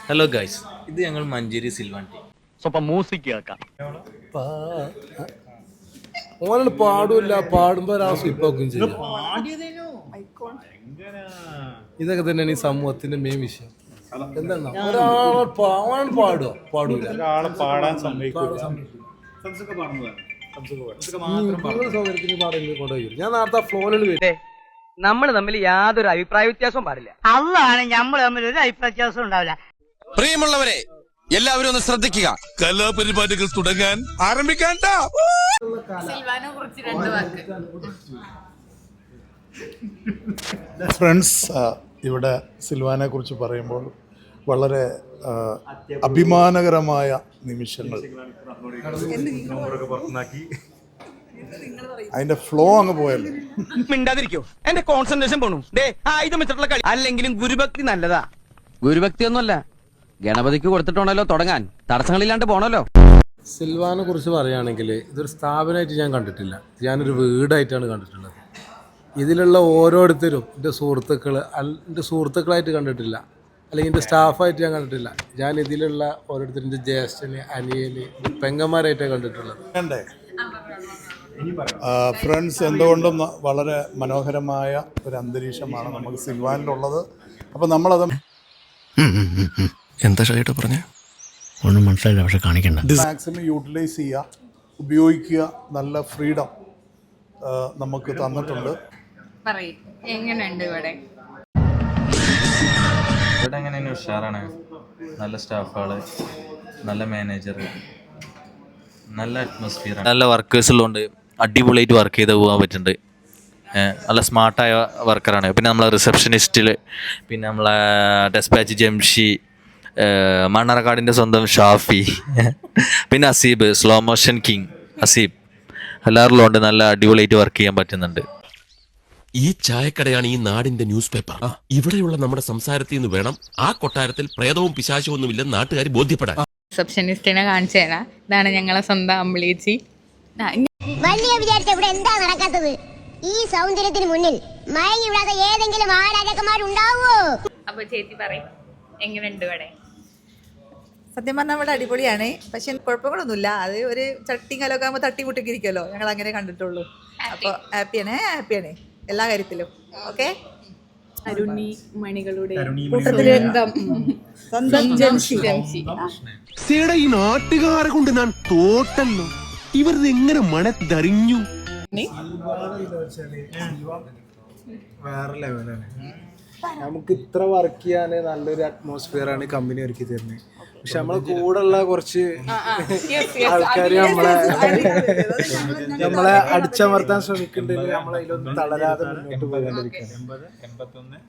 Hello guys, ഇത് ഞങ്ങൾ Manjeri Silvan team. സ്വപ്പം music കേൾക്കാം. ഓനോട് പാടില്ല, പാടുമ്പോ ഒരാൾ സ്ലിപ്പാക്കുകയും ചെയ്യും. ഇതൊക്കെ തന്നെയാണ് ഈ സമൂഹത്തിന്റെ മെയിൻ വിഷയം. എന്താണ് ഒരാൾ പാടുക, പാടൂല, സൗകര്യത്തിന് പാടെങ്കിലും കൊണ്ടുപോയി. ഞാൻ നേരത്തെ ഫ്ലോറിൽ നമ്മൾ തമ്മിൽ യാതൊരു അഭിപ്രായ വ്യത്യാസവും പാടില്ല. അതാണ് നമ്മൾ തമ്മിൽ ഒരു അഭിപ്രായ വ്യത്യാസം ഉണ്ടാവില്ല. പ്രിയമുള്ളവരെ, എല്ലാവരും ഒന്ന് ശ്രദ്ധിക്കുക. കലാപരിപാടികൾ തുടങ്ങാൻ ആരംഭിക്കാൻ. ഫ്രണ്ട്സ്, ഇവിടെ സിൽവാനെ കുറിച്ച് പറയുമ്പോൾ വളരെ അഭിമാനകരമായ നിമിഷങ്ങൾ. അതിന്റെ ഫ്ലോ അങ്ങ് പോയല്ലോ. മിണ്ടാതിരിക്കോ, എന്റെ കോൺസെൻട്രേഷൻ പോണു. ആയുധം വെച്ചിട്ടുള്ള കളി അല്ലെങ്കിലും ഗുരുഭക്തി നല്ലതാ. ഗുരുഭക്തി ഒന്നുമല്ല, ഗണപതിക്ക് കൊടുത്തിട്ടുണ്ടല്ലോ തുടങ്ങാൻ, തടസ്സങ്ങളില്ലാണ്ട് പോണല്ലോ. സിൽവാനെ കുറിച്ച് പറയുകയാണെങ്കിൽ ഇതൊരു സ്ഥാപനമായിട്ട് ഞാൻ കണ്ടിട്ടില്ല, ഞാനൊരു വീടായിട്ടാണ് കണ്ടിട്ടുള്ളത്. ഇതിലുള്ള ഓരോരുത്തരും എൻ്റെ സുഹൃത്തുക്കളായിട്ട് കണ്ടിട്ടില്ല, അല്ലെങ്കിൽ എൻ്റെ സ്റ്റാഫായിട്ട് ഞാൻ കണ്ടിട്ടില്ല. ഞാൻ ഇതിലുള്ള ഓരോരുത്തരും എൻ്റെ ജ്യേഷ്ഠന്, അനിയന്, പെങ്ങന്മാരായിട്ടാണ് കണ്ടിട്ടുള്ളത്. ഫ്രണ്ട്സ്, എന്തുകൊണ്ടും വളരെ മനോഹരമായ ഒരു അന്തരീക്ഷമാണ് നമുക്ക് സിൽവാനിലുള്ളത്. അപ്പം നമ്മളത് എന്താ ഷൈട്ട് പറഞ്ഞ ഒന്നും മനസ്സിലായില്ല, പക്ഷെ കാണിക്കണ്ട. മാക്സിമം യൂട്ടിലൈസ് ചെയ്യുക, ഉപയോഗിക്കുക. നല്ല ഫ്രീഡം നമുക്ക് തന്നിട്ടുണ്ട്. എങ്ങനെയുണ്ട് ഇവിടെ? ഇവിടെ എങ്ങനെയാണ്? ഉഷാറാണ്. നല്ല സ്റ്റാഫുകള്, നല്ല മാനേജർ, നല്ല അറ്റ്മോസ്ഫിയർ, നല്ല വർക്കേഴ്സ് ഉള്ളതുകൊണ്ട് അടിപൊളിയായിട്ട് വർക്ക് ചെയ്ത് പോകാൻ പറ്റുന്നുണ്ട്. നല്ല സ്മാർട്ടായ വർക്കറാണ്. പിന്നെ നമ്മളെ റിസപ്ഷനിസ്റ്റിൽ, പിന്നെ നമ്മളെ ഡെസ്പാച്ച് ജംഷി, മണ്ണാർക്കാടിൻ്റെ സ്വന്തം ഷാഫി, പിന്നെ Aseeb, slow motion king Aseeb, എല്ലാവരും കൊണ്ട് നല്ല അടിപൊളിയായിട്ട് വർക്ക് ചെയ്യാൻ പറ്റുന്നുണ്ട്. ഈ ചായക്കടയാണ് ഈ നാടിന്റെ ന്യൂസ് പേപ്പർ. ഇവിടെയുള്ള നമ്മുടെ സംസാരത്തിൽ നിന്ന് വേണം ആ കൊട്ടാരത്തിൽ പ്രേതവും പിശാചവും ഒന്നുമില്ലെന്ന് നാട്ടുകാർ ബോധ്യപ്പെടാൻ. റിസപ്ഷനിസ്റ്റിനെ കാണിച്ചു തരാം. ഇതാണ് ഞങ്ങളെ സ്വന്തം അമ്പിളിയേച്ചി. വലിയ വിചാരിച്ച ഇവിടെ എന്താ നടക്കാത്തത്? ഈ സൗന്ദര്യത്തിന് മുന്നിൽ മയങ്ങി വിടാത്ത ഏതെങ്കിലും ആരാജകന്മാരുണ്ടാവോ? അപ്പൊ ചേച്ചി പറയും, എങ്ങനെയുണ്ട് ഇവിടെ? സത്യം പറഞ്ഞാൽ ഇവിടെ അടിപൊളിയാണ്, പക്ഷെ കുഴപ്പങ്ങളൊന്നുമില്ല. അത് ഒരു ചട്ടി കലൊക്കെ ആകുമ്പോൾ തട്ടി മുട്ടിക്ക് ഇരിക്കുമല്ലോ, ഞങ്ങൾ അങ്ങനെ കണ്ടിട്ടുള്ളൂ. അപ്പോൾ ഹാപ്പിയാണ് എല്ലാ കാര്യത്തിലും. ഓക്കെ, അരുണി മണികളുടെ ഈ നാട്ടുകാരെ കൊണ്ട് ഞാൻ തോട്ടല്ലോ. ഇവരത് എങ്ങനെ മണത്തറിഞ്ഞു? വേറെ ലെവലാണ്. നമുക്ക് ഇത്ര വർക്ക് ചെയ്യാൻ നല്ലൊരു അറ്റ്മോസ്ഫിയറാണ് കമ്പനി ഒരുക്കി തരുന്നത്. പക്ഷെ നമ്മളെ കൂടെ ഉള്ള കുറച്ച് ആൾക്കാർ നമ്മളെ അടിച്ചമർത്താൻ ശ്രമിക്കുന്നുണ്ടെങ്കിൽ നമ്മളതിലൊന്നും തളരാതെ മുന്നോട്ട് പോകാണ്ടിരിക്കണം.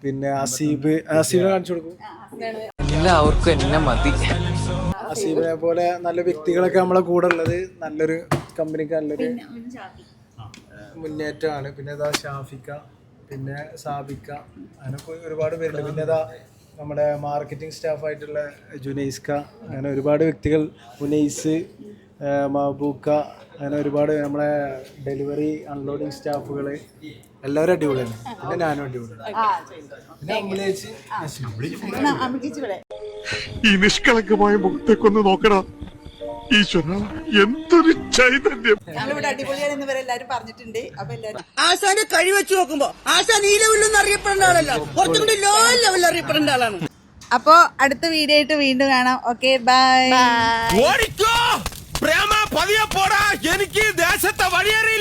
പിന്നെ അസീബിനെ കാണിച്ചു കൊടുക്കും. എല്ലാവർക്കും എന്നെ മതി. അസീബിനെ പോലെ നല്ല വ്യക്തികളൊക്കെ നമ്മളെ കൂടെ ഉള്ളത് നല്ലൊരു കമ്പനിക്ക് നല്ലൊരു മുന്നേറ്റമാണ്. പിന്നെ ഇതാ ഷാഫിക്ക, പിന്നെ സാബിക്ക, അങ്ങനെയൊക്കെ ഒരുപാട് പേരുണ്ട്. പിന്നെ ഇതാ നമ്മുടെ മാർക്കറ്റിംഗ് സ്റ്റാഫായിട്ടുള്ള ജുനൈസ്ക, അങ്ങനെ ഒരുപാട് വ്യക്തികൾ, മുനൈസ്, മഹബൂക്ക, അങ്ങനെ ഒരുപാട് നമ്മളെ ഡെലിവറി അൺലോഡിങ് സ്റ്റാഫുകൾ എല്ലാവരും അടിപൊളിയാണ്. പിന്നെ ഞാനും അടിപൊളിയാണ്. ഈ നിഷ്കളങ്കമായ മുഖത്തേക്കൊന്ന് നോക്കടാ. ഈശ്വര, എന്തൊരു ചൈതന്യം. ഞങ്ങളിവിടെ അടിപൊളിയാണെന്ന് വരെ എല്ലാവരും പറഞ്ഞിട്ടുണ്ട്. അപ്പൊ എല്ലാവരും ആശാന്റെ കഴി വെച്ച് നോക്കുമ്പോ ആശാൻ ഈ ലെവലിലൊന്നും അറിയപ്പെടേണ്ട ആളല്ലോ, കുറച്ചും കൂടി ലോ ലെവലിൽ അറിയപ്പെടേണ്ട ആളാണ്. അപ്പോ അടുത്ത വീഡിയോ ആയിട്ട് വീണ്ടും കാണാം. Okay, bye. ഓടിക്കോ പ്രേമ, പതിയെ പോടാ, എനിക്ക് ദേശത്തെ വഴിയേറി.